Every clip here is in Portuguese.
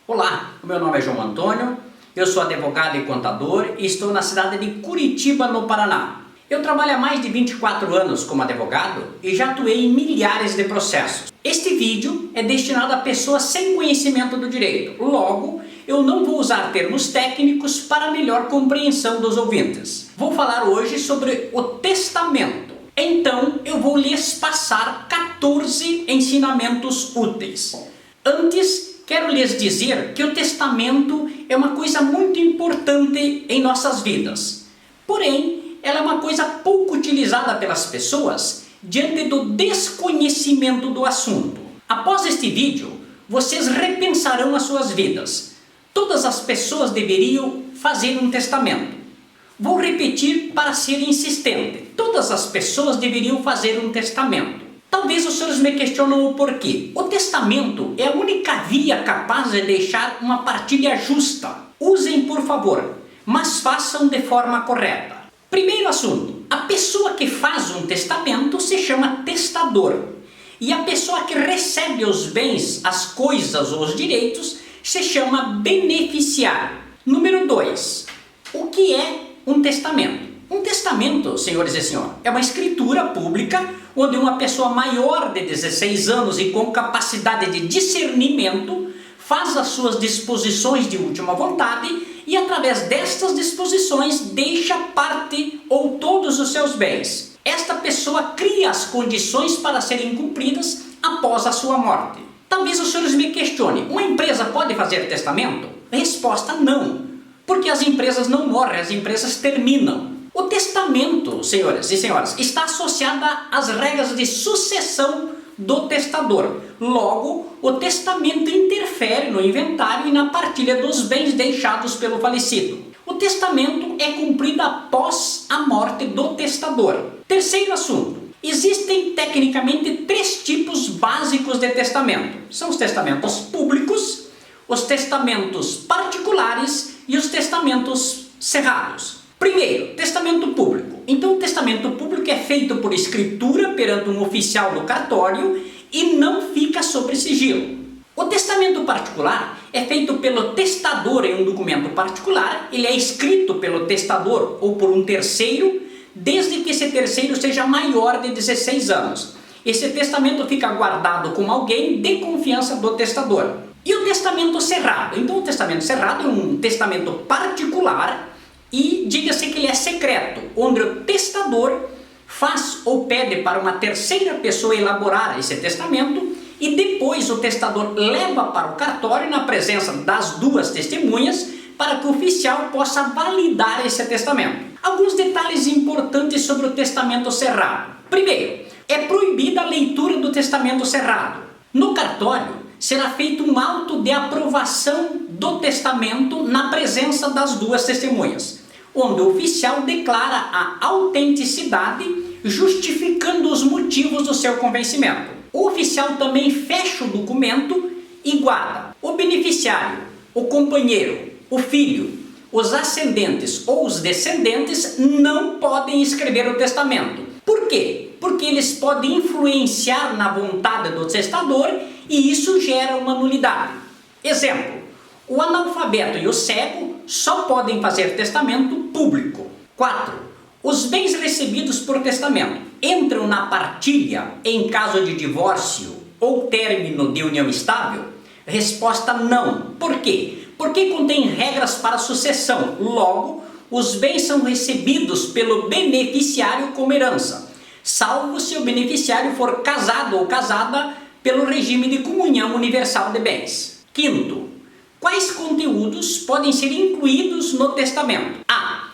Olá, o meu nome é João Antônio, eu sou advogado e contador e estou na cidade de Curitiba, no Paraná. Eu trabalho há mais de 24 anos como advogado e já atuei em milhares de processos. Este vídeo é destinado a pessoas sem conhecimento do direito, logo, eu não vou usar termos técnicos para melhor compreensão dos ouvintes. Vou falar hoje sobre o testamento. Então, eu vou lhes passar 14 ensinamentos úteis. Antes, quero lhes dizer que o testamento é uma coisa muito importante em nossas vidas. Porém, ela é uma coisa pouco utilizada pelas pessoas diante do desconhecimento do assunto. Após este vídeo, vocês repensarão as suas vidas. Todas as pessoas deveriam fazer um testamento. Vou repetir para ser insistente. Todas as pessoas deveriam fazer um testamento. Talvez os senhores me questionam o porquê. O testamento é a única via capaz de deixar uma partilha justa. Usem, por favor, mas façam de forma correta. Primeiro assunto. A pessoa que faz um testamento se chama testador. E a pessoa que recebe os bens, as coisas ou os direitos se chama beneficiário. Número 2. O que é um testamento? Um testamento, senhores e senhoras, é uma escritura pública onde uma pessoa maior de 16 anos e com capacidade de discernimento faz as suas disposições de última vontade e através destas disposições deixa parte ou todos os seus bens. Esta pessoa cria as condições para serem cumpridas após a sua morte. Talvez os senhores me questionem, uma empresa pode fazer testamento? Resposta: não, porque as empresas não morrem, as empresas terminam. O testamento, senhores e senhoras, está associado às regras de sucessão do testador. Logo, o testamento interfere no inventário e na partilha dos bens deixados pelo falecido. O testamento é cumprido após a morte do testador. Terceiro assunto. Existem tecnicamente 3 tipos básicos de testamento. São os testamentos públicos, os testamentos particulares e os testamentos cerrados. Primeiro, testamento público. Então, o testamento público é feito por escritura perante um oficial do cartório e não fica sob sigilo. O testamento particular é feito pelo testador em um documento particular, ele é escrito pelo testador ou por um terceiro, desde que esse terceiro seja maior de 16 anos. Esse testamento fica guardado com alguém de confiança do testador. E o testamento cerrado? Então, o testamento cerrado é um testamento particular e diga-se que ele é secreto, onde o testador faz ou pede para uma terceira pessoa elaborar esse testamento e depois o testador leva para o cartório na presença das 2 testemunhas para que o oficial possa validar esse testamento. Alguns detalhes importantes sobre o testamento cerrado. Primeiro, é proibida a leitura do testamento cerrado. No cartório, será feito um auto de aprovação do testamento na presença das 2 testemunhas, onde o oficial declara a autenticidade, justificando os motivos do seu convencimento. O oficial também fecha o documento e guarda. O beneficiário, o companheiro, o filho, os ascendentes ou os descendentes não podem escrever o testamento. Por quê? Porque eles podem influenciar na vontade do testador e isso gera uma nulidade. Exemplo, o analfabeto e o cego só podem fazer testamento público. 4. Os bens recebidos por testamento entram na partilha em caso de divórcio ou término de união estável? Resposta: não. Por quê? Porque contém regras para sucessão. Logo, os bens são recebidos pelo beneficiário como herança, salvo se o beneficiário for casado ou casada pelo regime de comunhão universal de bens. Quinto, quais conteúdos podem ser incluídos no testamento? A.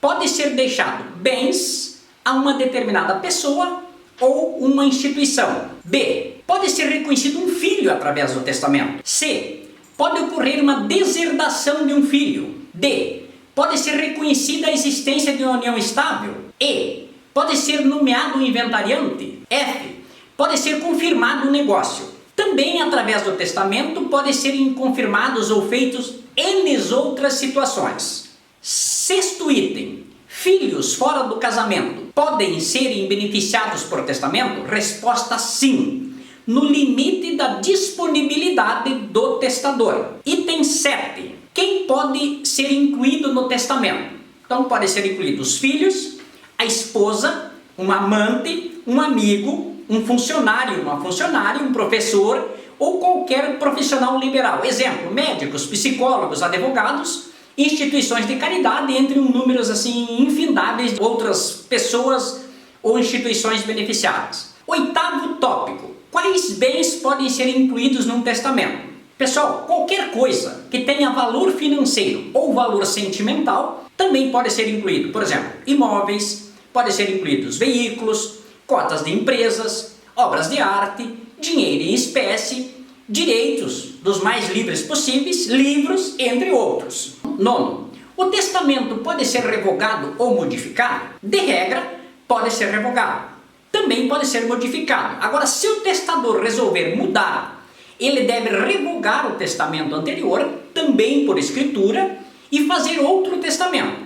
Pode ser deixado bens a uma determinada pessoa ou uma instituição. B. Pode ser reconhecido um filho através do testamento. C. Pode ocorrer uma deserdação de um filho. D. Pode ser reconhecida a existência de uma união estável. E. Pode ser nomeado um inventariante. F. Pode ser confirmado um negócio. Também, através do testamento, podem ser confirmados ou feitos N outras situações. Sexto item. Filhos fora do casamento podem serem beneficiados por testamento? Resposta: sim, no limite da disponibilidade do testador. Item Item 7. Quem pode ser incluído no testamento? Então pode ser incluído os filhos, a esposa, um amante, um amigo, um funcionário, uma funcionária, um professor ou qualquer profissional liberal. Exemplo, médicos, psicólogos, advogados, instituições de caridade, entre números assim infindáveis de outras pessoas ou instituições beneficiadas. Oitavo tópico. Quais bens podem ser incluídos num testamento? Pessoal, qualquer coisa que tenha valor financeiro ou valor sentimental também pode ser incluído. Por exemplo, imóveis, podem ser incluídos veículos, cotas de empresas, obras de arte, dinheiro em espécie, direitos dos mais livres possíveis, livros, entre outros. Nono, o testamento pode ser revogado ou modificado? De regra, pode ser revogado. Também pode ser modificado. Agora, se o testador resolver mudar, ele deve revogar o testamento anterior, também por escritura, e fazer outro testamento.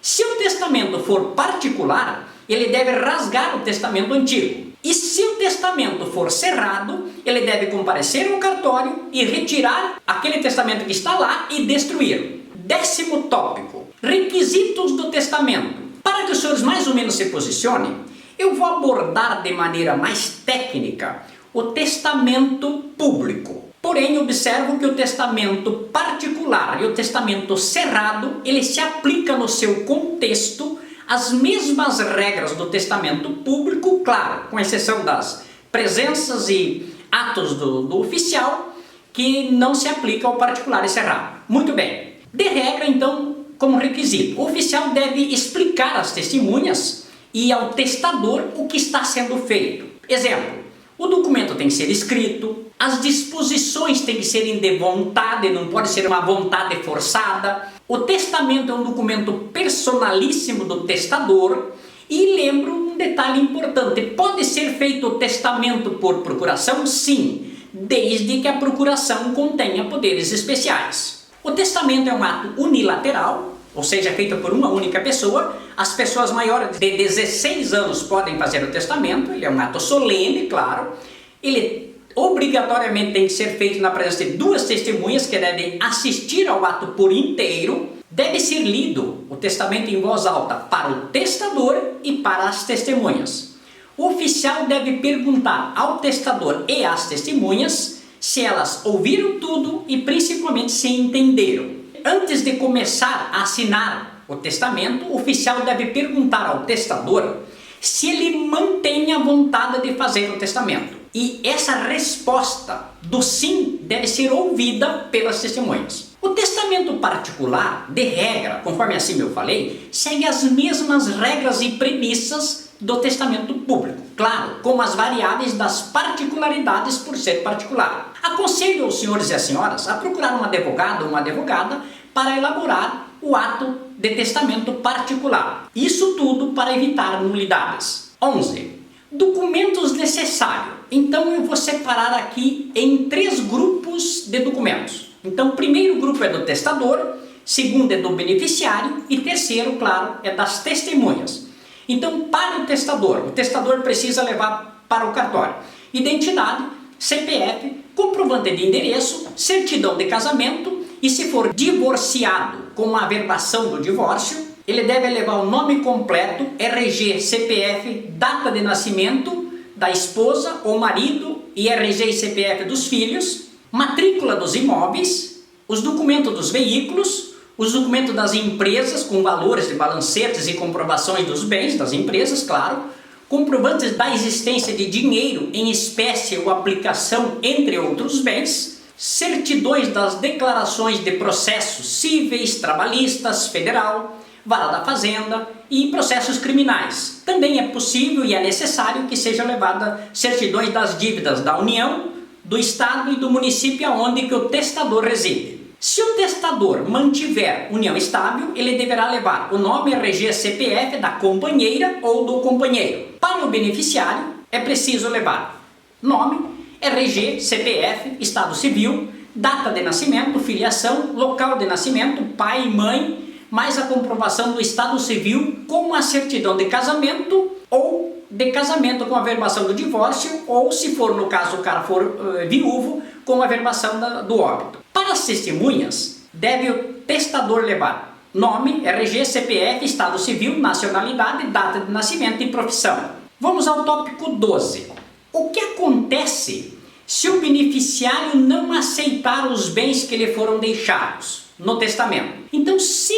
Se o testamento for particular, ele deve rasgar o testamento antigo. E se o testamento for cerrado, ele deve comparecer ao cartório e retirar aquele testamento que está lá e destruir. 10º tópico. Requisitos do testamento. Para que os senhores mais ou menos se posicionem, eu vou abordar de maneira mais técnica o testamento público. Porém, observo que o testamento particular e o testamento cerrado, ele se aplica no seu contexto as mesmas regras do testamento público, claro, com exceção das presenças e atos do oficial, que não se aplica ao particular e cerrado. Muito bem. De regra, então, como requisito, o oficial deve explicar às testemunhas e ao testador o que está sendo feito. Exemplo, o documento tem que ser escrito, as disposições têm que serem de vontade, não pode ser uma vontade forçada. O testamento é um documento personalíssimo do testador. E lembro um detalhe importante, pode ser feito o testamento por procuração? Sim, desde que a procuração contenha poderes especiais. O testamento é um ato unilateral, ou seja, feito por uma única pessoa. As pessoas maiores de 16 anos podem fazer o testamento, ele é um ato solene, claro. Ele obrigatoriamente tem que ser feito na presença de 2 testemunhas que devem assistir ao ato por inteiro. Deve ser lido o testamento em voz alta para o testador e para as testemunhas. O oficial deve perguntar ao testador e às testemunhas se elas ouviram tudo e principalmente se entenderam. Antes de começar a assinar o testamento, o oficial deve perguntar ao testador se ele mantém a vontade de fazer o testamento. E essa resposta do sim deve ser ouvida pelas testemunhas. O testamento particular, de regra, conforme assim eu falei, segue as mesmas regras e premissas do testamento público. Claro, com as variáveis das particularidades por ser particular. Aconselho os senhores e as senhoras a procurar um advogado ou uma advogada para elaborar o ato de testamento particular. Isso tudo para evitar nulidades. 11. Documentos necessários. Então eu vou separar aqui em 3 grupos de documentos. Então o primeiro grupo é do testador, segundo é do beneficiário e terceiro, claro, é das testemunhas. Então para o testador precisa levar para o cartório identidade, CPF, comprovante de endereço, certidão de casamento e, se for divorciado com a averbação do divórcio, ele deve levar o nome completo, RG, CPF, data de nascimento da esposa ou marido e RG e CPF dos filhos, matrícula dos imóveis, os documentos dos veículos, os documentos das empresas com valores de balancetes e comprovações dos bens das empresas, claro, comprovantes da existência de dinheiro em espécie ou aplicação, entre outros bens, certidões das declarações de processos cíveis, trabalhistas, federal, vara da fazenda e processos criminais. Também é possível e é necessário que sejam levadas certidões das dívidas da União, do Estado e do município aonde que o testador reside. Se o testador mantiver união estável, ele deverá levar o nome, RG, CPF da companheira ou do companheiro. Para o beneficiário, é preciso levar nome, RG, CPF, estado civil, data de nascimento, filiação, local de nascimento, pai e mãe, mais a comprovação do estado civil com a certidão de casamento ou de casamento com a averbação do divórcio ou, se for no caso o cara for viúvo, com a averbação do óbito. Para As testemunhas deve o testador levar nome, RG, CPF, Estado Civil, nacionalidade, data de nascimento e profissão. Vamos ao tópico 12. O que acontece se o beneficiário não aceitar os bens que lhe foram deixados no testamento? Então, se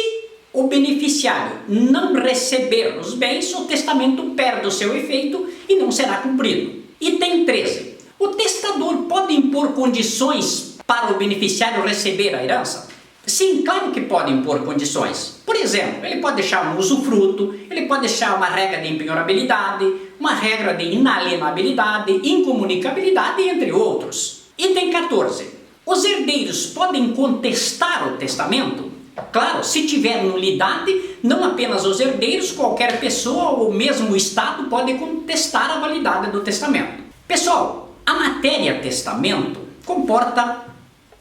o beneficiário não receber os bens, o testamento perde o seu efeito e não será cumprido. Item 13. O testador pode impor condições para o beneficiário receber a herança? Sim, claro que pode impor condições. Por exemplo, ele pode deixar um usufruto, ele pode deixar uma regra de impenhorabilidade, uma regra de inalienabilidade, incomunicabilidade, entre outros. Item 14. Os herdeiros podem contestar o testamento? Claro, se tiver nulidade, não apenas os herdeiros, qualquer pessoa ou mesmo o Estado pode contestar a validade do testamento. Pessoal, a matéria testamento comporta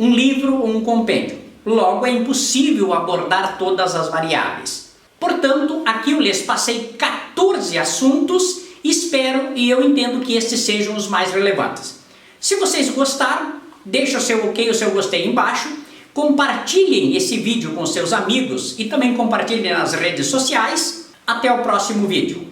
um livro ou um compêndio. Logo, é impossível abordar todas as variáveis. Portanto, aqui eu lhes passei 14 assuntos, espero e eu entendo que estes sejam os mais relevantes. Se vocês gostaram, deixe o seu ok, o seu gostei embaixo, compartilhem esse vídeo com seus amigos e também compartilhem nas redes sociais. Até o próximo vídeo.